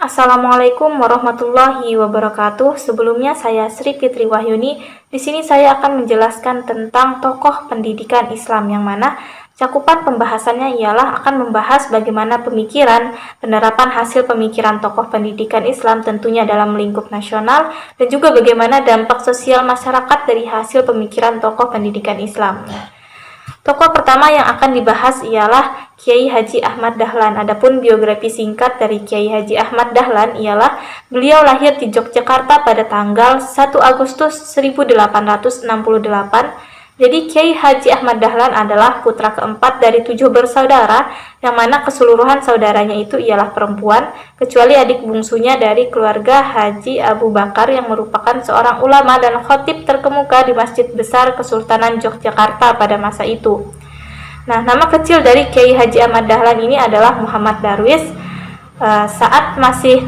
Assalamualaikum warahmatullahi wabarakatuh. Sebelumnya saya Sri Fitri Wahyuni. Di sini saya akan menjelaskan tentang tokoh pendidikan Islam yang mana cakupan pembahasannya ialah akan membahas bagaimana pemikiran, penerapan hasil pemikiran tokoh pendidikan Islam tentunya dalam lingkup nasional dan juga bagaimana dampak sosial masyarakat dari hasil pemikiran tokoh pendidikan Islam. Tokoh pertama yang akan dibahas ialah Kiai Haji Ahmad Dahlan. Adapun biografi singkat dari Kiai Haji Ahmad Dahlan ialah beliau lahir di Yogyakarta pada tanggal 1 Agustus 1868. Jadi Kiai Haji Ahmad Dahlan adalah putra keempat dari 7 bersaudara, yang mana keseluruhan saudaranya itu ialah perempuan, kecuali adik bungsunya dari keluarga Haji Abu Bakar yang merupakan seorang ulama dan khatib terkemuka di Masjid Besar Kesultanan Yogyakarta pada masa itu. Nah, nama kecil dari Kiai Haji Ahmad Dahlan ini adalah Muhammad Darwis. Saat masih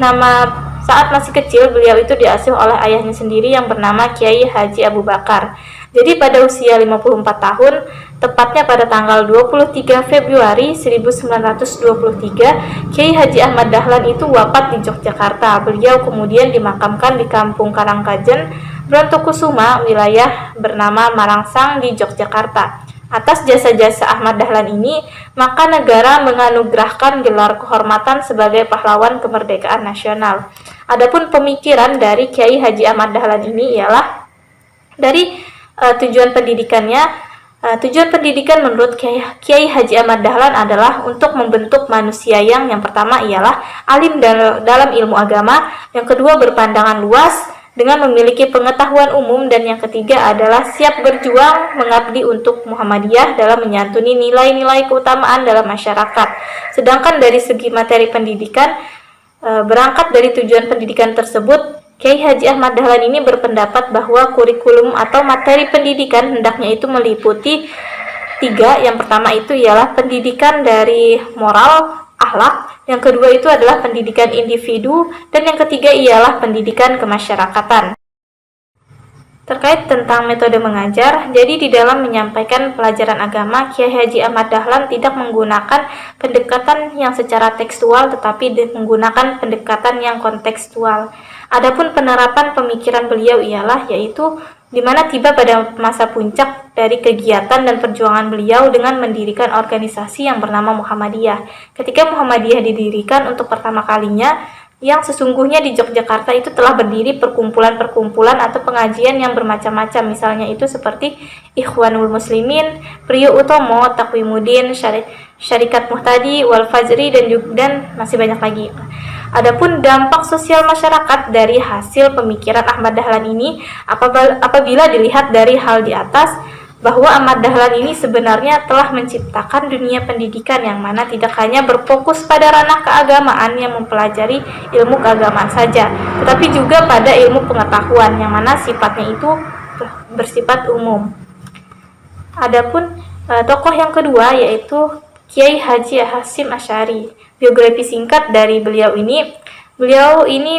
kecil, beliau itu diasuh oleh ayahnya sendiri yang bernama Kiai Haji Abu Bakar. Jadi pada usia 54 tahun, tepatnya pada tanggal 23 Februari 1923, Kiai Haji Ahmad Dahlan itu wafat di Yogyakarta. Beliau kemudian dimakamkan di Kampung Karangkajen, Brontokusuma, wilayah bernama Marangsang di Yogyakarta. Atas jasa-jasa Ahmad Dahlan ini, maka negara menganugerahkan gelar kehormatan sebagai pahlawan kemerdekaan nasional. Adapun pemikiran dari Kiai Haji Ahmad Dahlan ini ialah dari tujuan pendidikannya. Tujuan pendidikan menurut Kiai Haji Ahmad Dahlan adalah untuk membentuk manusia yang pertama ialah alim dalam ilmu agama, yang kedua berpandangan luas dengan memiliki pengetahuan umum, dan yang ketiga adalah siap berjuang mengabdi untuk Muhammadiyah dalam menyantuni nilai-nilai keutamaan dalam masyarakat. Sedangkan dari segi materi pendidikan, berangkat dari tujuan pendidikan tersebut, Kiai Haji Ahmad Dahlan ini berpendapat bahwa kurikulum atau materi pendidikan hendaknya itu meliputi 3. Yang pertama itu ialah pendidikan dari moral, akhlak, yang kedua itu adalah pendidikan individu, dan yang ketiga ialah pendidikan kemasyarakatan. Terkait tentang metode mengajar, jadi di dalam menyampaikan pelajaran agama, Kiai Haji Ahmad Dahlan tidak menggunakan pendekatan yang secara tekstual, tetapi menggunakan pendekatan yang kontekstual. Adapun penerapan pemikiran beliau ialah yaitu di mana tiba pada masa puncak dari kegiatan dan perjuangan beliau dengan mendirikan organisasi yang bernama Muhammadiyah. Ketika Muhammadiyah didirikan untuk pertama kalinya, yang sesungguhnya di Yogyakarta itu telah berdiri perkumpulan-perkumpulan atau pengajian yang bermacam-macam, misalnya itu seperti Ikhwanul Muslimin, Priyo Utomo, Taqwimuddin, Syarikat Muhtadi, Wal Fajri, dan masih banyak lagi. Adapun dampak sosial masyarakat dari hasil pemikiran Ahmad Dahlan ini, apabila dilihat dari hal di atas, bahwa Ahmad Dahlan ini sebenarnya telah menciptakan dunia pendidikan yang mana tidak hanya berfokus pada ranah keagamaan yang mempelajari ilmu keagamaan saja, tetapi juga pada ilmu pengetahuan yang mana sifatnya itu bersifat umum. Adapun tokoh yang kedua yaitu Kiai Haji Hasyim Asy'ari. Biografi singkat dari beliau ini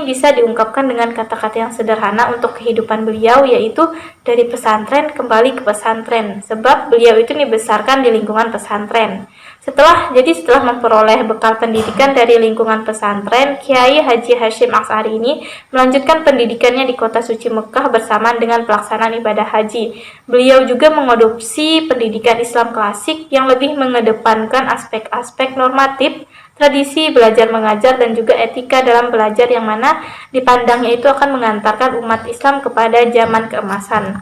bisa diungkapkan dengan kata-kata yang sederhana untuk kehidupan beliau, yaitu dari pesantren kembali ke pesantren, sebab beliau itu dibesarkan di lingkungan pesantren. Setelah memperoleh bekal pendidikan dari lingkungan pesantren, Kiai Haji Hasyim Asy'ari ini melanjutkan pendidikannya di kota suci Mekah bersamaan dengan pelaksanaan ibadah haji. Beliau juga mengadopsi pendidikan Islam klasik yang lebih mengedepankan aspek-aspek normatif, tradisi belajar mengajar, dan juga etika dalam belajar yang mana dipandangnya itu akan mengantarkan umat Islam kepada zaman keemasan.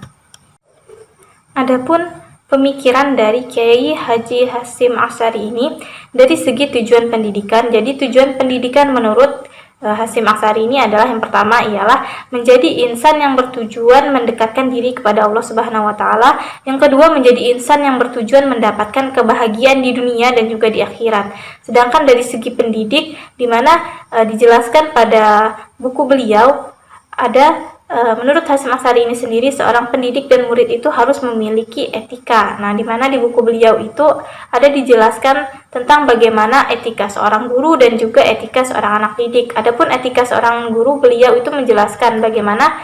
Adapun pemikiran dari Kiai Haji Hasyim Asy'ari ini dari segi tujuan pendidikan, jadi tujuan pendidikan menurut Hasyim Asy'ari ini adalah yang pertama ialah menjadi insan yang bertujuan mendekatkan diri kepada Allah Subhanahu wa taala. Yang kedua menjadi insan yang bertujuan mendapatkan kebahagiaan di dunia dan juga di akhirat. Sedangkan dari segi pendidik, di mana dijelaskan pada buku beliau ada menurut Hasyim Asy'ari ini sendiri, seorang pendidik dan murid itu harus memiliki etika. Nah, di mana di buku beliau itu ada dijelaskan tentang bagaimana etika seorang guru dan juga etika seorang anak didik. Adapun etika seorang guru, beliau itu menjelaskan bagaimana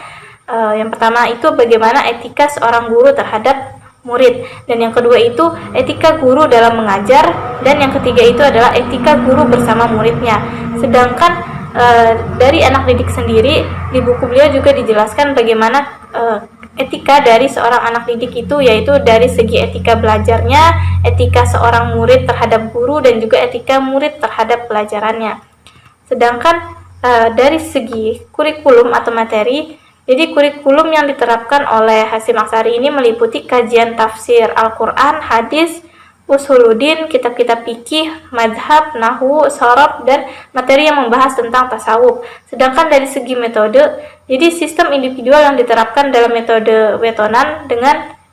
yang pertama itu bagaimana etika seorang guru terhadap murid, dan yang kedua itu etika guru dalam mengajar, dan yang ketiga itu adalah etika guru bersama muridnya. Sedangkan dari anak didik sendiri, di buku beliau juga dijelaskan bagaimana etika dari seorang anak didik itu, yaitu dari segi etika belajarnya, etika seorang murid terhadap guru, dan juga etika murid terhadap pelajarannya. Sedangkan dari segi kurikulum atau materi, jadi kurikulum yang diterapkan oleh Hasyim Asy'ari ini meliputi kajian tafsir Al-Quran, hadis, usuluddin, kitab-kitab fikih, madhab, nahwu, shorof, dan materi yang membahas tentang tasawuf. Sedangkan dari segi metode, jadi sistem individual yang diterapkan dalam metode wetonan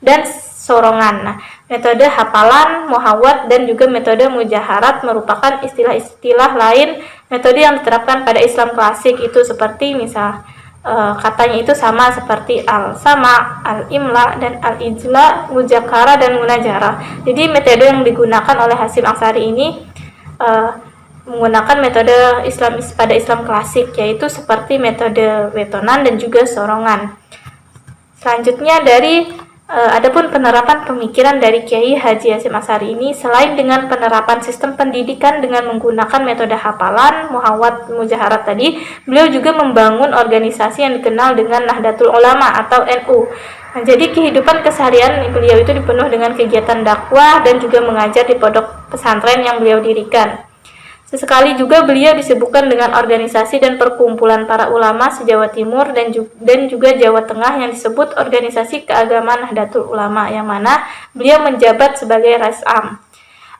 dan sorongan. Nah, metode hafalan, muhawat, dan juga metode mujaharat merupakan istilah-istilah lain metode yang diterapkan pada Islam klasik, itu seperti misal katanya itu sama seperti al-sama, al-imla, dan al-ijla, muzakara, dan munajarah. Jadi metode yang digunakan oleh Hasyim Asy'ari ini menggunakan metode pada Islam klasik, yaitu seperti metode wetonan dan juga sorongan. Selanjutnya adapun penerapan pemikiran dari Kiai Haji Hasyim Asy'ari ini, selain dengan penerapan sistem pendidikan dengan menggunakan metode hafalan, muhawat, mujaharat tadi, beliau juga membangun organisasi yang dikenal dengan Nahdlatul Ulama atau NU. Nah, jadi kehidupan keseharian beliau itu dipenuhi dengan kegiatan dakwah dan juga mengajar di pondok pesantren yang beliau dirikan. Sesekali juga beliau disibukkan dengan organisasi dan perkumpulan para ulama se-Jawa Timur dan juga Jawa Tengah yang disebut Organisasi Keagamaan Nahdlatul Ulama, yang mana beliau menjabat sebagai Rais Am.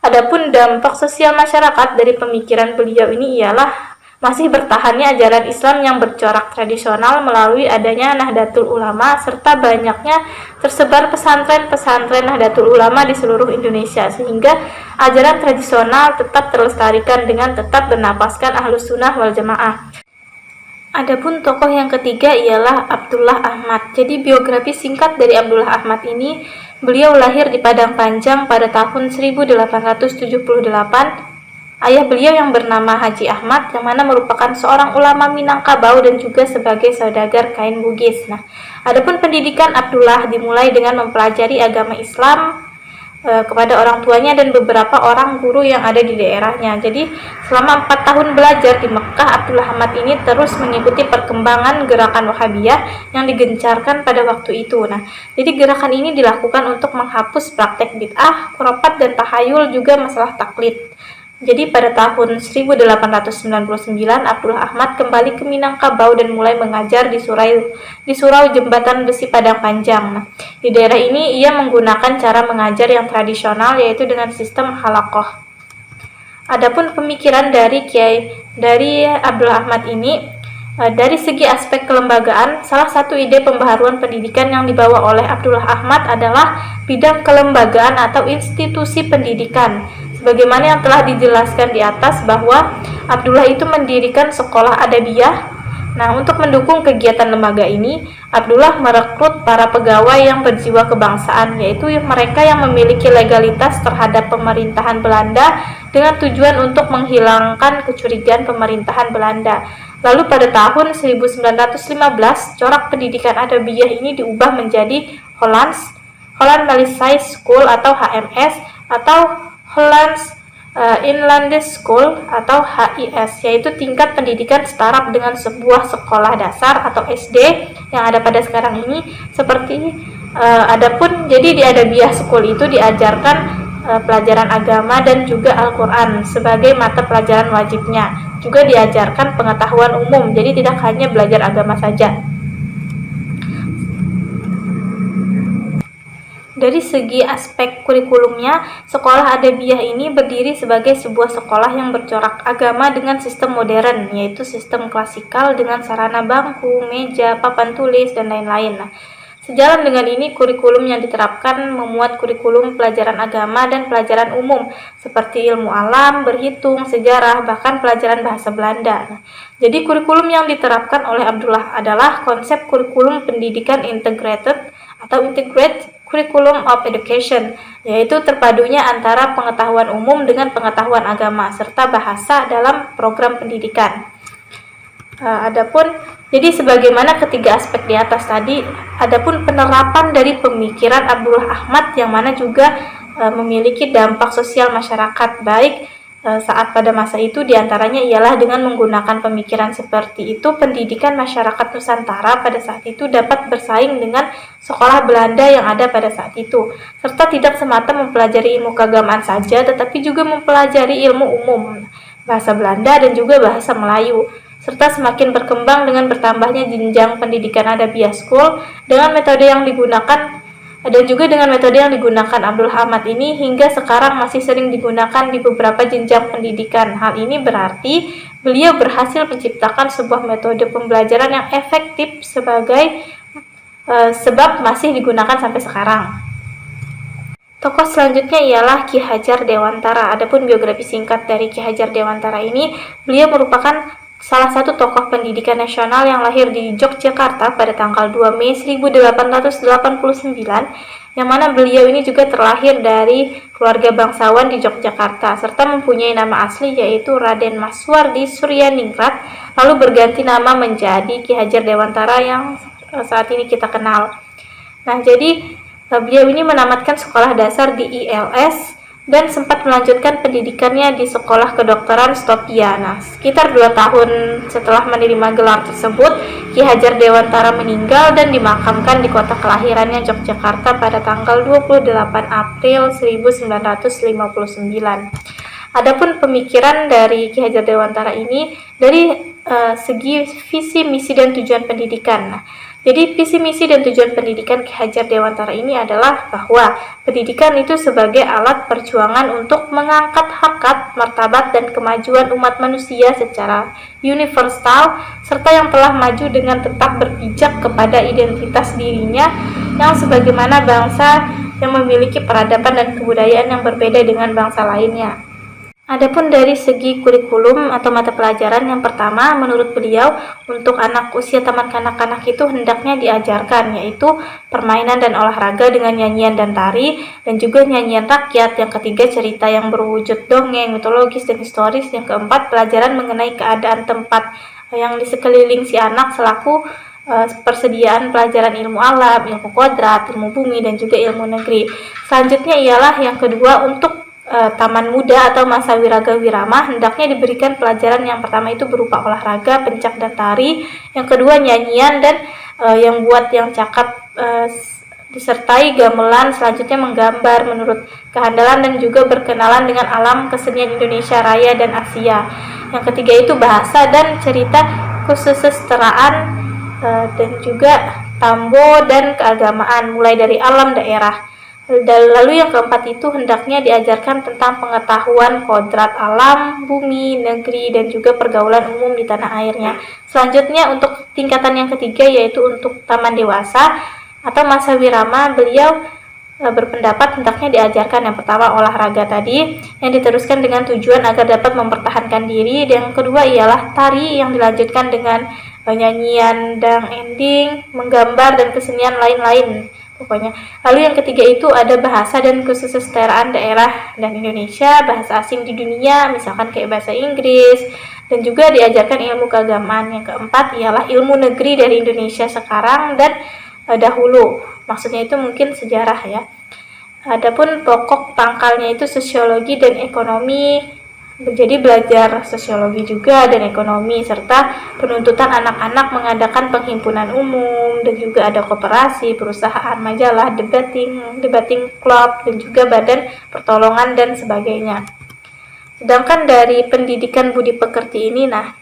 Adapun dampak sosial masyarakat dari pemikiran beliau ini ialah masih bertahannya ajaran Islam yang bercorak tradisional melalui adanya Nahdlatul Ulama, serta banyaknya tersebar pesantren-pesantren Nahdlatul Ulama di seluruh Indonesia, sehingga ajaran tradisional tetap terlestarikan dengan tetap bernapaskan Ahlus Sunnah wal Jamaah. Adapun tokoh yang ketiga ialah Abdullah Ahmad. Jadi biografi singkat dari Abdullah Ahmad ini, beliau lahir di Padang Panjang pada tahun 1878. Ayah beliau yang bernama Haji Ahmad, yang mana merupakan seorang ulama Minangkabau dan juga sebagai saudagar kain Bugis. Nah, adapun pendidikan Abdullah dimulai dengan mempelajari agama Islam kepada orang tuanya dan beberapa orang guru yang ada di daerahnya. Jadi, selama 4 tahun belajar di Mekah, Abdullah Ahmad ini terus mengikuti perkembangan gerakan Wahabiyah yang digencarkan pada waktu itu. Nah, jadi gerakan ini dilakukan untuk menghapus praktek bid'ah, khurafat, dan tahayul, juga masalah taklid. Jadi pada tahun 1899 Abdullah Ahmad kembali ke Minangkabau dan mulai mengajar di Surau Jembatan Besi Padang Panjang. Nah, di daerah ini ia menggunakan cara mengajar yang tradisional, yaitu dengan sistem halaqah. Adapun pemikiran dari Abdullah Ahmad ini, dari segi aspek kelembagaan, salah satu ide pembaharuan pendidikan yang dibawa oleh Abdullah Ahmad adalah bidang kelembagaan atau institusi pendidikan. Sebagaimana yang telah dijelaskan di atas bahwa Abdullah itu mendirikan sekolah adabiyah. Nah, untuk mendukung kegiatan lembaga ini, Abdullah merekrut para pegawai yang berjiwa kebangsaan, yaitu mereka yang memiliki legalitas terhadap pemerintahan Belanda dengan tujuan untuk menghilangkan kecurigaan pemerintahan Belanda. Lalu pada tahun 1915, corak pendidikan adabiyah ini diubah menjadi Holland Malische School atau HMS atau Hollands Inlandse School atau HIS, yaitu tingkat pendidikan setara dengan sebuah sekolah dasar atau SD yang ada pada sekarang ini. Jadi di Adabiyah School itu diajarkan pelajaran agama dan juga Al-Quran sebagai mata pelajaran wajibnya. Juga diajarkan pengetahuan umum, jadi tidak hanya belajar agama saja. Dari segi aspek kurikulumnya, sekolah adabiyah ini berdiri sebagai sebuah sekolah yang bercorak agama dengan sistem modern, yaitu sistem klasikal dengan sarana bangku, meja, papan tulis, dan lain-lain. Nah, sejalan dengan ini, kurikulum yang diterapkan memuat kurikulum pelajaran agama dan pelajaran umum, seperti ilmu alam, berhitung, sejarah, bahkan pelajaran bahasa Belanda. Nah, jadi kurikulum yang diterapkan oleh Abdullah adalah konsep kurikulum pendidikan integrated atau integrated Curriculum of Education, yaitu terpadunya antara pengetahuan umum dengan pengetahuan agama serta bahasa dalam program pendidikan. Jadi sebagaimana ketiga aspek di atas tadi, adapun penerapan dari pemikiran Abdullah Ahmad yang mana juga memiliki dampak sosial masyarakat, baik saat pada masa itu diantaranya ialah dengan menggunakan pemikiran seperti itu, pendidikan masyarakat Nusantara pada saat itu dapat bersaing dengan sekolah Belanda yang ada pada saat itu, serta tidak semata mempelajari ilmu keagamaan saja, tetapi juga mempelajari ilmu umum, bahasa Belanda dan juga bahasa Melayu, serta semakin berkembang dengan bertambahnya jenjang pendidikan Adabiyah School dengan metode yang digunakan dan juga dengan metode yang digunakan Abdul Hamad ini hingga sekarang masih sering digunakan di beberapa jenjang pendidikan. Hal ini berarti beliau berhasil menciptakan sebuah metode pembelajaran yang efektif sebab masih digunakan sampai sekarang. Tokoh selanjutnya ialah Ki Hajar Dewantara. Adapun biografi singkat dari Ki Hajar Dewantara ini, beliau merupakan salah satu tokoh pendidikan nasional yang lahir di Yogyakarta pada tanggal 2 Mei 1889, yang mana beliau ini juga terlahir dari keluarga bangsawan di Yogyakarta, serta mempunyai nama asli yaitu Raden Maswardi Suryaningrat, lalu berganti nama menjadi Ki Hajar Dewantara yang saat ini kita kenal. Nah, jadi beliau ini menamatkan sekolah dasar di ILS dan sempat melanjutkan pendidikannya di Sekolah Kedokteran Stopia. Nah, sekitar 2 tahun setelah menerima gelar tersebut, Ki Hajar Dewantara meninggal dan dimakamkan di kota kelahirannya Yogyakarta pada tanggal 28 April 1959. Adapun pemikiran dari Ki Hajar Dewantara ini dari segi visi, misi, dan tujuan pendidikan. Nah, jadi visi, misi, dan tujuan pendidikan Ki Hajar Dewantara ini adalah bahwa pendidikan itu sebagai alat perjuangan untuk mengangkat harkat, martabat, dan kemajuan umat manusia secara universal, serta yang telah maju dengan tetap berpijak kepada identitas dirinya yang sebagaimana bangsa yang memiliki peradaban dan kebudayaan yang berbeda dengan bangsa lainnya. Adapun dari segi kurikulum atau mata pelajaran, yang pertama menurut beliau untuk anak usia taman kanak-kanak itu hendaknya diajarkan yaitu permainan dan olahraga dengan nyanyian dan tari, dan juga nyanyian rakyat. Yang ketiga cerita yang berwujud dongeng, mitologis, dan historis. Yang keempat pelajaran mengenai keadaan tempat yang di sekeliling si anak selaku persediaan pelajaran ilmu alam, ilmu kodrat, ilmu bumi, dan juga ilmu negeri. Selanjutnya ialah yang kedua untuk taman muda atau masa wiraga wirama hendaknya diberikan pelajaran yang pertama itu berupa olahraga, pencak, dan tari. Yang kedua nyanyian dan yang buat yang cakap disertai gamelan. Selanjutnya menggambar menurut kehandalan dan juga berkenalan dengan alam kesenian Indonesia Raya dan Asia. Yang ketiga itu bahasa dan cerita kesusastraan dan juga tambo dan keagamaan mulai dari alam daerah. Lalu yang keempat itu hendaknya diajarkan tentang pengetahuan kodrat alam, bumi, negeri, dan juga pergaulan umum di tanah airnya. Selanjutnya untuk tingkatan yang ketiga yaitu untuk taman dewasa atau masa wirama, beliau berpendapat hendaknya diajarkan yang pertama olahraga tadi yang diteruskan dengan tujuan agar dapat mempertahankan diri, dan yang kedua ialah tari yang dilanjutkan dengan nyanyian dang ending, menggambar, dan kesenian lain-lain pokoknya. Lalu yang ketiga itu ada bahasa dan kesusastraan daerah dan Indonesia, bahasa asing di dunia, misalkan kayak bahasa Inggris, dan juga diajarkan ilmu keagamaan. Yang keempat ialah ilmu negeri dari Indonesia sekarang dan dahulu. Maksudnya itu mungkin sejarah ya. Adapun pokok pangkalnya itu sosiologi dan ekonomi. Jadi belajar sosiologi juga dan ekonomi, serta penuntutan anak-anak mengadakan penghimpunan umum, dan juga ada koperasi, perusahaan, majalah, debating club, dan juga badan pertolongan dan sebagainya. Sedangkan dari pendidikan budi pekerti ini, nah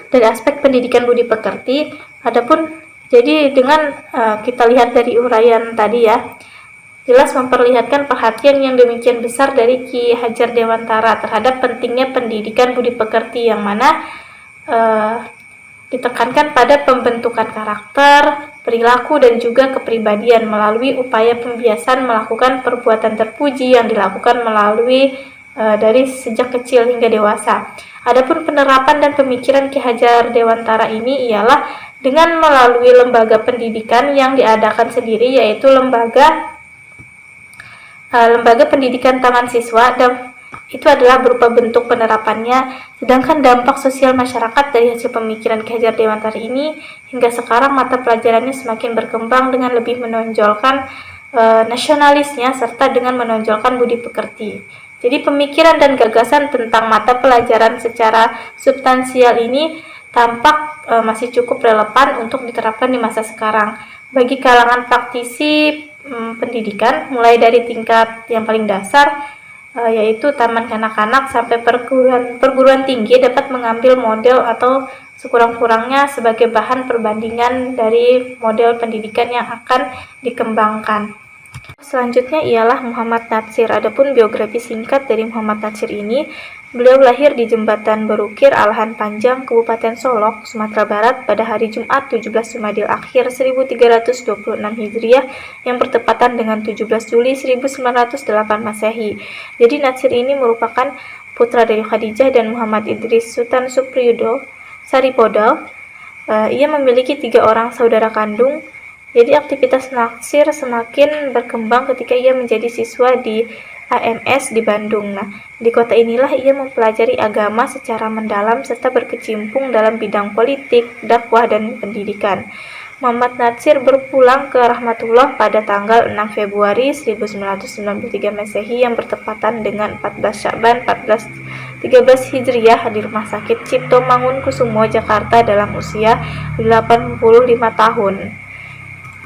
dari aspek pendidikan budi pekerti, adapun jadi dengan kita lihat dari uraian tadi ya, jelas memperlihatkan perhatian yang demikian besar dari Ki Hajar Dewantara terhadap pentingnya pendidikan budi pekerti, yang mana ditekankan pada pembentukan karakter, perilaku, dan juga kepribadian melalui upaya pembiasan melakukan perbuatan terpuji yang dilakukan melalui dari sejak kecil hingga dewasa. Adapun penerapan dan pemikiran Ki Hajar Dewantara ini ialah dengan melalui lembaga pendidikan yang diadakan sendiri, yaitu lembaga pendidikan taman siswa, dan itu adalah berupa bentuk penerapannya. Sedangkan dampak sosial masyarakat dari hasil pemikiran Ki Hajar Dewantara ini hingga sekarang mata pelajarannya semakin berkembang dengan lebih menonjolkan nasionalisnya serta dengan menonjolkan budi pekerti. Jadi pemikiran dan gagasan tentang mata pelajaran secara substansial ini tampak masih cukup relevan untuk diterapkan di masa sekarang. Bagi kalangan praktisi pendidikan, mulai dari tingkat yang paling dasar, yaitu taman kanak-kanak sampai perguruan tinggi, dapat mengambil model atau sekurang-kurangnya sebagai bahan perbandingan dari model pendidikan yang akan dikembangkan. Selanjutnya ialah Muhammad Natsir. Adapun biografi singkat dari Muhammad Natsir ini, beliau lahir di Jembatan Berukir, Alahan Panjang, Kabupaten Solok, Sumatera Barat pada hari Jumat 17 Jumadil Akhir 1326 Hijriah yang bertepatan dengan 17 Juli 1908 Masehi. Jadi Natsir ini merupakan putra dari Khadijah dan Muhammad Idris Sultan Supriyodo Saripodal. Ia memiliki 3 orang saudara kandung. Jadi aktivitas Natsir semakin berkembang ketika ia menjadi siswa di AMS di Bandung. Nah, di kota inilah ia mempelajari agama secara mendalam serta berkecimpung dalam bidang politik, dakwah, dan pendidikan. Muhammad Natsir berpulang ke Rahmatullah pada tanggal 6 Februari 1993 Masehi yang bertepatan dengan 14 Sya'ban 1413 Hijriah di Rumah Sakit Cipto Mangunkusumo, Jakarta dalam usia 85 tahun.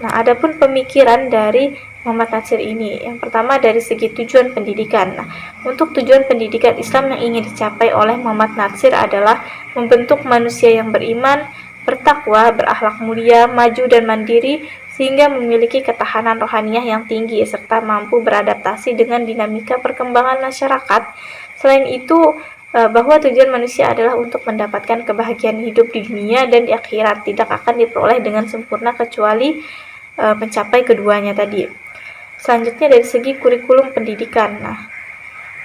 Nah, adapun pemikiran dari Muhammad Natsir ini, yang pertama dari segi tujuan pendidikan. Nah, untuk tujuan pendidikan Islam yang ingin dicapai oleh Muhammad Natsir adalah membentuk manusia yang beriman, bertakwa, berakhlak mulia, maju dan mandiri, sehingga memiliki ketahanan rohaniah yang tinggi serta mampu beradaptasi dengan dinamika perkembangan masyarakat. Selain itu, bahwa tujuan manusia adalah untuk mendapatkan kebahagiaan hidup di dunia dan di akhirat, tidak akan diperoleh dengan sempurna kecuali mencapai keduanya tadi. Selanjutnya dari segi kurikulum pendidikan. Nah,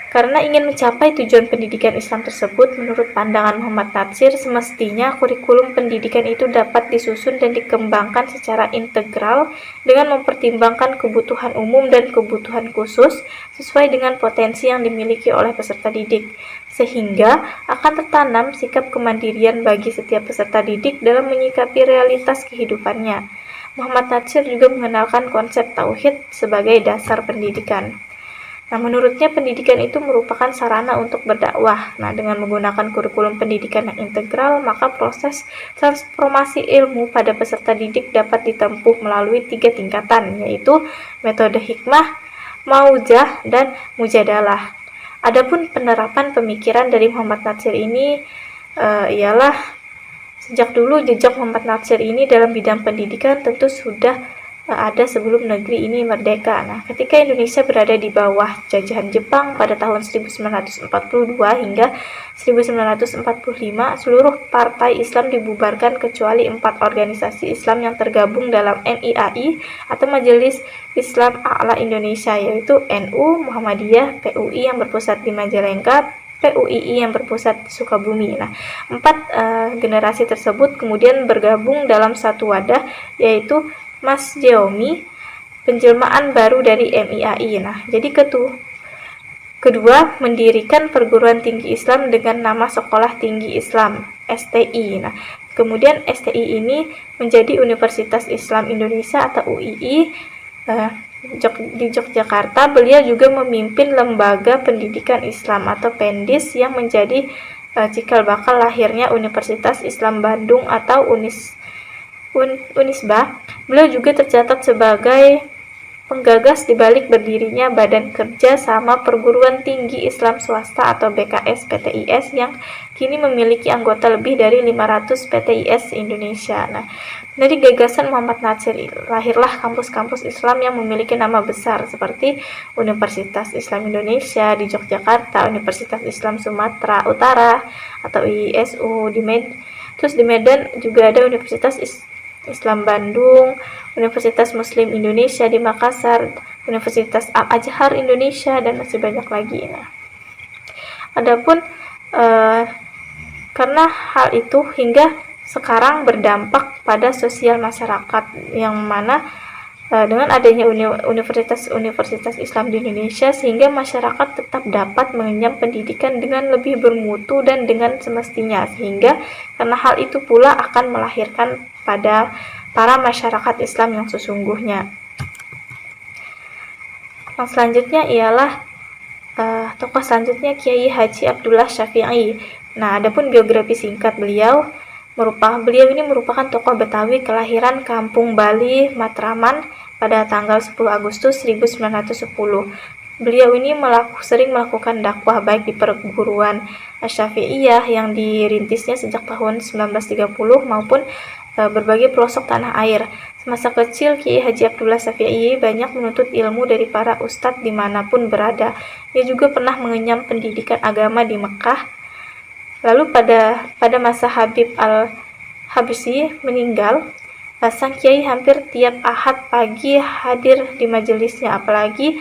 karena ingin mencapai tujuan pendidikan Islam tersebut, menurut pandangan Muhammad Natsir, semestinya kurikulum pendidikan itu dapat disusun dan dikembangkan secara integral dengan mempertimbangkan kebutuhan umum dan kebutuhan khusus sesuai dengan potensi yang dimiliki oleh peserta didik, sehingga akan tertanam sikap kemandirian bagi setiap peserta didik dalam menyikapi realitas kehidupannya. Muhammad Natsir juga mengenalkan konsep tauhid sebagai dasar pendidikan. Nah, menurutnya pendidikan itu merupakan sarana untuk berdakwah. Nah, dengan menggunakan kurikulum pendidikan yang integral, maka proses transformasi ilmu pada peserta didik dapat ditempuh melalui 3 tingkatan, yaitu metode hikmah, maujah, dan mujadalah. Adapun penerapan pemikiran dari Muhammad Natsir ini ialah sejak dulu jejak Muhammad Natsir ini dalam bidang pendidikan tentu sudah ada sebelum negeri ini merdeka. Nah, ketika Indonesia berada di bawah jajahan Jepang pada tahun 1942 hingga 1945, seluruh partai Islam dibubarkan kecuali 4 organisasi Islam yang tergabung dalam MIAI atau Majelis Islam A'la Indonesia, yaitu NU, Muhammadiyah, PUI yang berpusat di Majalengka, PUII yang berpusat di Sukabumi. Nah, 4 generasi tersebut kemudian bergabung dalam satu wadah, yaitu Mas Jeomi, penjelmaan baru dari MIAI. Nah, jadi kedua mendirikan perguruan tinggi Islam dengan nama Sekolah Tinggi Islam STI. Nah, kemudian STI ini menjadi Universitas Islam Indonesia atau UII di Yogyakarta. Beliau juga memimpin Lembaga Pendidikan Islam atau Pendis yang menjadi cikal bakal lahirnya Universitas Islam Bandung atau Unisba. Beliau juga tercatat sebagai penggagas di balik berdirinya Badan Kerja Sama Perguruan Tinggi Islam Swasta atau BKS PTIS yang kini memiliki anggota lebih dari 500 PTIS Indonesia. Nah, dari gagasan Muhammad Natsir lahirlah kampus-kampus Islam yang memiliki nama besar seperti Universitas Islam Indonesia di Yogyakarta, Universitas Islam Sumatera Utara atau IISU terus di Medan juga ada Universitas Islam Bandung, Universitas Muslim Indonesia di Makassar, Universitas Al-Azhar Indonesia, dan masih banyak lagi. Nah, adapun karena hal itu hingga sekarang berdampak pada sosial masyarakat, yang mana dengan adanya universitas Islam di Indonesia, sehingga masyarakat tetap dapat mengenyam pendidikan dengan lebih bermutu dan dengan semestinya, sehingga karena hal itu pula akan melahirkan pada para masyarakat Islam yang sesungguhnya. Yang selanjutnya ialah Tokoh selanjutnya Kiai Haji Abdullah Syafi'i. Nah, adapun biografi singkat beliau ini merupakan tokoh Betawi kelahiran Kampung Bali, Matraman pada tanggal 10 Agustus 1910. Beliau ini sering melakukan dakwah baik di perguruan Syafi'iyah yang dirintisnya sejak tahun 1930 maupun berbagai pelosok tanah air. Semasa kecil, Kiai Haji Abdullah Syafi'i banyak menuntut ilmu dari para ustadz dimanapun berada. Ia juga pernah mengenyam pendidikan agama di Mekah. Lalu pada masa Habib al-Habsyi meninggal, sang kiai hampir tiap Ahad pagi hadir di majelisnya. Apalagi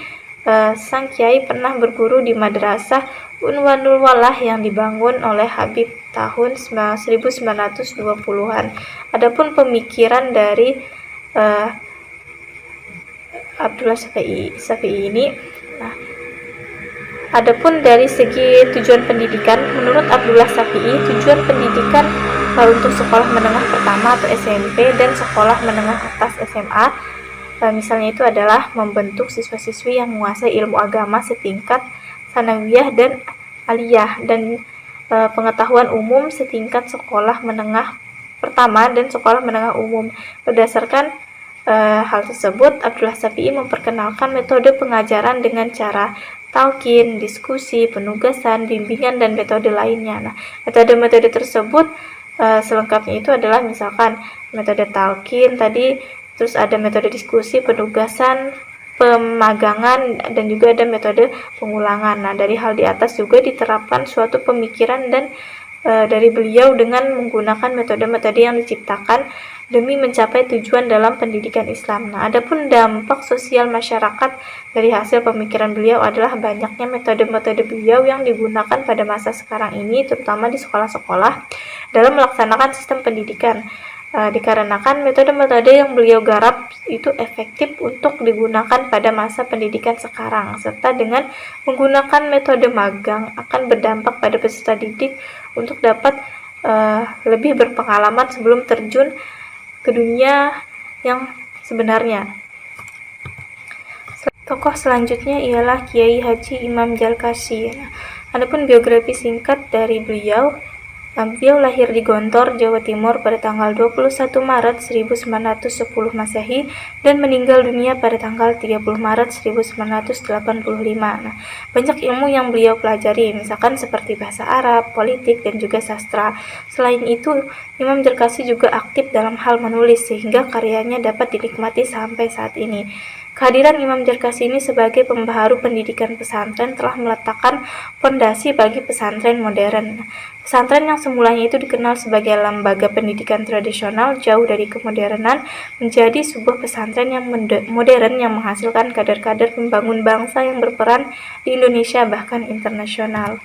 sang kiai pernah berguru di madrasah Unwanul Walah yang dibangun oleh Habib tahun 1920-an. Adapun pemikiran dari Abdullah Syafi'i ini, adapun dari segi tujuan pendidikan, menurut Abdullah Syafi'i, tujuan pendidikan untuk sekolah menengah pertama atau SMP dan sekolah menengah atas SMA, misalnya itu adalah membentuk siswa-siswi yang menguasai ilmu agama setingkat sanawiyah dan aliyah, dan pengetahuan umum setingkat sekolah menengah pertama dan sekolah menengah umum. Berdasarkan hal tersebut, Abdullah Syafi'i memperkenalkan metode pengajaran dengan cara talqin, diskusi, penugasan, bimbingan, dan metode lainnya. Nah, metode-metode tersebut selengkapnya itu adalah misalkan metode talqin tadi, terus ada metode diskusi, penugasan, pemagangan, dan juga ada metode pengulangan. Nah, dari hal di atas juga diterapkan suatu pemikiran dan dari beliau dengan menggunakan metode-metode yang diciptakan demi mencapai tujuan dalam pendidikan Islam. Nah, adapun dampak sosial masyarakat dari hasil pemikiran beliau adalah banyaknya metode-metode beliau yang digunakan pada masa sekarang ini, terutama di sekolah-sekolah dalam melaksanakan sistem pendidikan. Dikarenakan metode-metode yang beliau garap itu efektif untuk digunakan pada masa pendidikan sekarang, serta dengan menggunakan metode magang akan berdampak pada peserta didik untuk dapat lebih berpengalaman sebelum terjun ke dunia yang sebenarnya. Tokoh selanjutnya ialah Kiai Haji Imam Jalkasy. Adapun biografi singkat dari beliau lahir di Gontor, Jawa Timur pada tanggal 21 Maret 1910 Masehi dan meninggal dunia pada tanggal 30 Maret 1985. Nah, banyak ilmu yang beliau pelajari, misalkan seperti bahasa Arab, politik, dan juga sastra. Selain itu, Imam Jalkasy juga aktif dalam hal menulis sehingga karyanya dapat dinikmati sampai saat ini. Kehadiran Imam Jalkasy ini sebagai pembaharu pendidikan pesantren telah meletakkan fondasi bagi pesantren modern. Pesantren yang semulanya itu dikenal sebagai lembaga pendidikan tradisional jauh dari kemodernan menjadi sebuah pesantren yang modern yang menghasilkan kader-kader pembangun bangsa yang berperan di Indonesia bahkan internasional.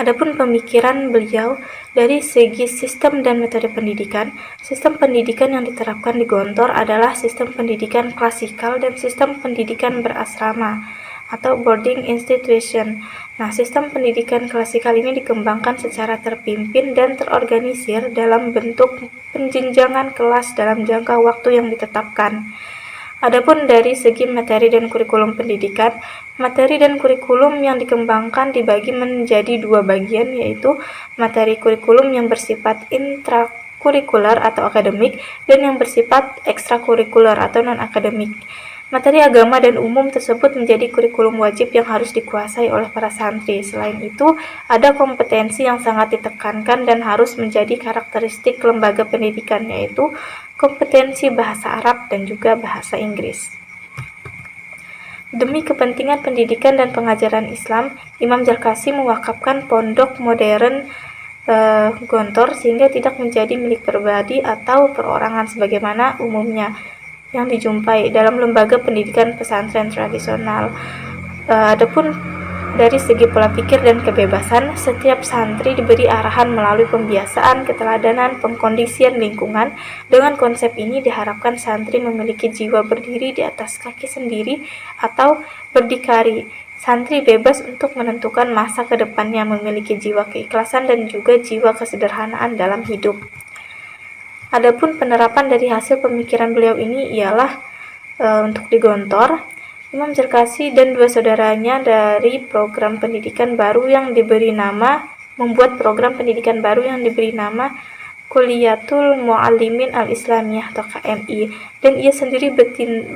Adapun pemikiran beliau dari segi sistem dan metode pendidikan, sistem pendidikan yang diterapkan di Gontor adalah sistem pendidikan klasikal dan sistem pendidikan berasrama atau boarding institution. Nah, sistem pendidikan klasikal ini dikembangkan secara terpimpin dan terorganisir dalam bentuk penjenjangan kelas dalam jangka waktu yang ditetapkan. Adapun dari segi materi dan kurikulum pendidikan, materi dan kurikulum yang dikembangkan dibagi menjadi dua bagian, yaitu materi kurikulum yang bersifat intrakurikuler atau akademik dan yang bersifat ekstrakurikuler atau non-akademik. Materi agama dan umum tersebut menjadi kurikulum wajib yang harus dikuasai oleh para santri. Selain itu, ada kompetensi yang sangat ditekankan dan harus menjadi karakteristik lembaga pendidikan, yaitu kompetensi bahasa Arab dan juga bahasa Inggris. Demi kepentingan pendidikan dan pengajaran Islam, Imam Jalkasy mewakafkan pondok modern Gontor sehingga tidak menjadi milik pribadi atau perorangan sebagaimana umumnya yang dijumpai dalam lembaga pendidikan pesantren tradisional. Adapun dari segi pola pikir dan kebebasan, setiap santri diberi arahan melalui pembiasaan, keteladanan, pengkondisian lingkungan. Dengan konsep ini diharapkan santri memiliki jiwa berdiri di atas kaki sendiri atau berdikari. Santri bebas untuk menentukan masa ke depannya, memiliki jiwa keikhlasan dan juga jiwa kesederhanaan dalam hidup. Adapun penerapan dari hasil pemikiran beliau ini ialah untuk digontor. Imam Zarkasi dan dua saudaranya dari program pendidikan baru yang diberi nama membuat program pendidikan baru yang diberi nama Kuliyatul Muallimin Al-Islamiyah atau KMI, dan ia sendiri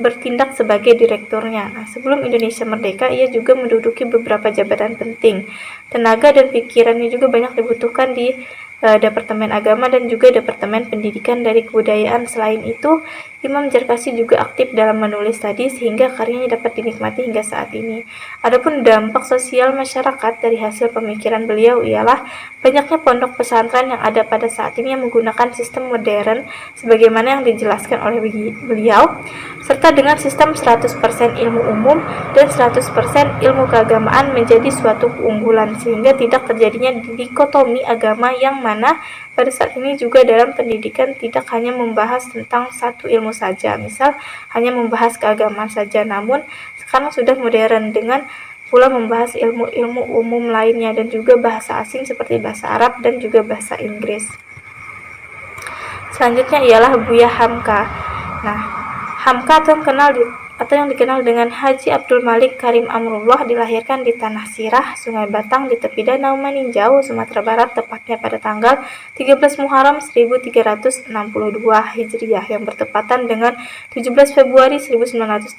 bertindak sebagai direkturnya. Nah, sebelum Indonesia merdeka, ia juga menduduki beberapa jabatan penting. Tenaga dan pikirannya juga banyak dibutuhkan di Departemen Agama dan juga Departemen Pendidikan dari Kebudayaan. Selain itu, Imam Zarkasi juga aktif dalam menulis tadi sehingga karyanya dapat dinikmati hingga saat ini. Adapun dampak sosial masyarakat dari hasil pemikiran beliau ialah banyaknya pondok pesantren yang ada pada saat ini yang menggunakan sistem modern sebagaimana yang dijelaskan oleh beliau, serta dengan sistem 100% ilmu umum dan 100% ilmu keagamaan menjadi suatu keunggulan sehingga tidak terjadinya dikotomi agama yang mana pada saat ini juga dalam pendidikan tidak hanya membahas tentang satu ilmu saja, misal hanya membahas keagamaan saja, namun sekarang sudah modern dengan pula membahas ilmu-ilmu umum lainnya dan juga bahasa asing seperti bahasa Arab dan juga bahasa Inggris. Selanjutnya ialah Buya Hamka. Nah, Hamka atau yang dikenal dengan Haji Abdul Malik Karim Amrullah dilahirkan di Tanah Sirah, Sungai Batang di tepi Danau Maninjau, Sumatera Barat, tepatnya pada tanggal 13 Muharram 1362 Hijriah yang bertepatan dengan 17 Februari 1908.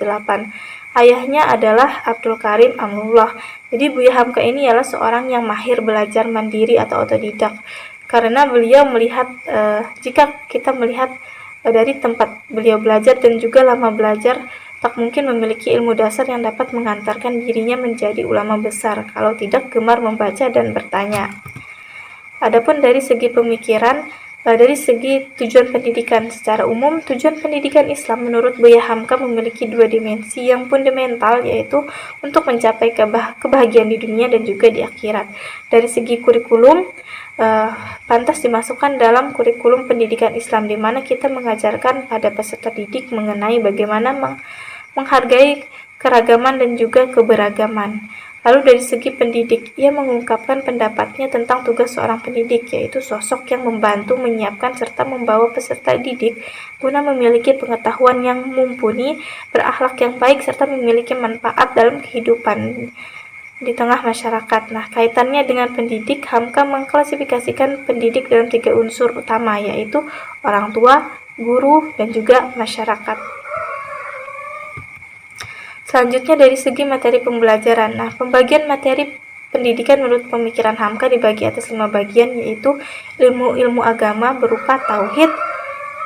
Ayahnya adalah Abdul Karim Amrullah. Jadi Buya Hamka ini adalah seorang yang mahir belajar mandiri atau otodidak. Karena beliau melihat, jika kita melihat dari tempat beliau belajar dan juga lama belajar, tak mungkin memiliki ilmu dasar yang dapat mengantarkan dirinya menjadi ulama besar kalau tidak gemar membaca dan bertanya. Adapun dari segi pemikiran, dari segi tujuan pendidikan secara umum, tujuan pendidikan Islam menurut Buya Hamka memiliki dua dimensi yang fundamental, yaitu untuk mencapai kebahagiaan di dunia dan juga di akhirat. Dari segi kurikulum, pantas dimasukkan dalam kurikulum pendidikan Islam, di mana kita mengajarkan pada peserta didik mengenai bagaimana menghargai keragaman dan juga keberagaman. Lalu dari segi pendidik, ia mengungkapkan pendapatnya tentang tugas seorang pendidik, yaitu sosok yang membantu menyiapkan serta membawa peserta didik guna memiliki pengetahuan yang mumpuni, berakhlak yang baik, serta memiliki manfaat dalam kehidupan di tengah masyarakat. Nah, kaitannya dengan pendidik, Hamka mengklasifikasikan pendidik dalam 3 unsur utama, yaitu orang tua, guru, dan juga masyarakat. Selanjutnya dari segi materi pembelajaran. Nah, pembagian materi pendidikan menurut pemikiran Hamka dibagi atas 5 bagian, yaitu ilmu-ilmu agama berupa tauhid,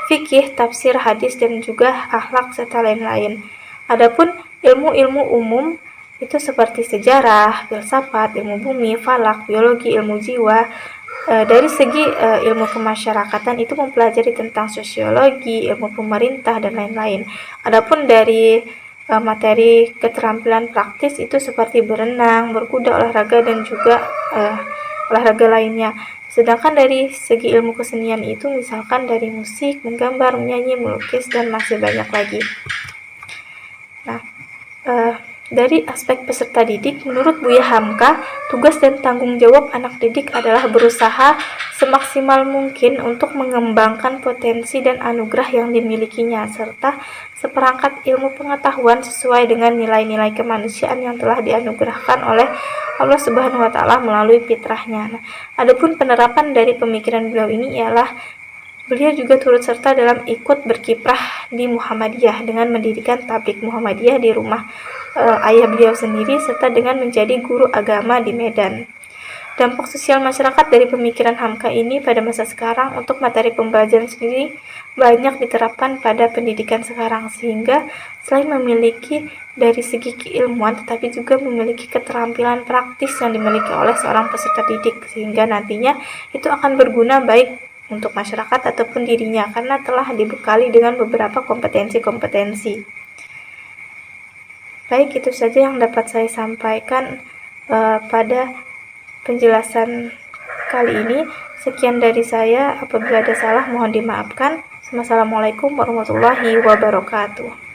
fikih, tafsir, hadis, dan juga akhlak serta lain-lain. Adapun ilmu-ilmu umum itu seperti sejarah, filsafat, ilmu bumi, falak, biologi, ilmu jiwa. Dari segi ilmu kemasyarakatan itu mempelajari tentang sosiologi, ilmu pemerintah, dan lain-lain. Adapun dari materi keterampilan praktis itu seperti berenang, berkuda, olahraga, dan juga olahraga lainnya. Sedangkan dari segi ilmu kesenian itu misalkan dari musik, menggambar, menyanyi, melukis, dan masih banyak lagi. Nah, dari aspek peserta didik, menurut Buya Hamka, tugas dan tanggung jawab anak didik adalah berusaha semaksimal mungkin untuk mengembangkan potensi dan anugerah yang dimilikinya, serta seperangkat ilmu pengetahuan sesuai dengan nilai-nilai kemanusiaan yang telah dianugerahkan oleh Allah Subhanahu wa Ta'ala melalui fitrahnya. Nah, adapun penerapan dari pemikiran beliau ini ialah beliau juga turut serta dalam ikut berkiprah di Muhammadiyah dengan mendirikan tabligh Muhammadiyah di rumah ayah beliau sendiri, serta dengan menjadi guru agama di Medan. Dampak sosial masyarakat dari pemikiran Hamka ini pada masa sekarang untuk materi pembelajaran sendiri banyak diterapkan pada pendidikan sekarang, sehingga selain memiliki dari segi keilmuan tetapi juga memiliki keterampilan praktis yang dimiliki oleh seorang peserta didik, sehingga nantinya itu akan berguna baik untuk masyarakat ataupun dirinya karena telah dibekali dengan beberapa kompetensi-kompetensi. Baik, itu saja yang dapat saya sampaikan pada penjelasan kali ini. Sekian dari saya, apabila ada salah mohon dimaafkan. Wassalamualaikum warahmatullahi wabarakatuh.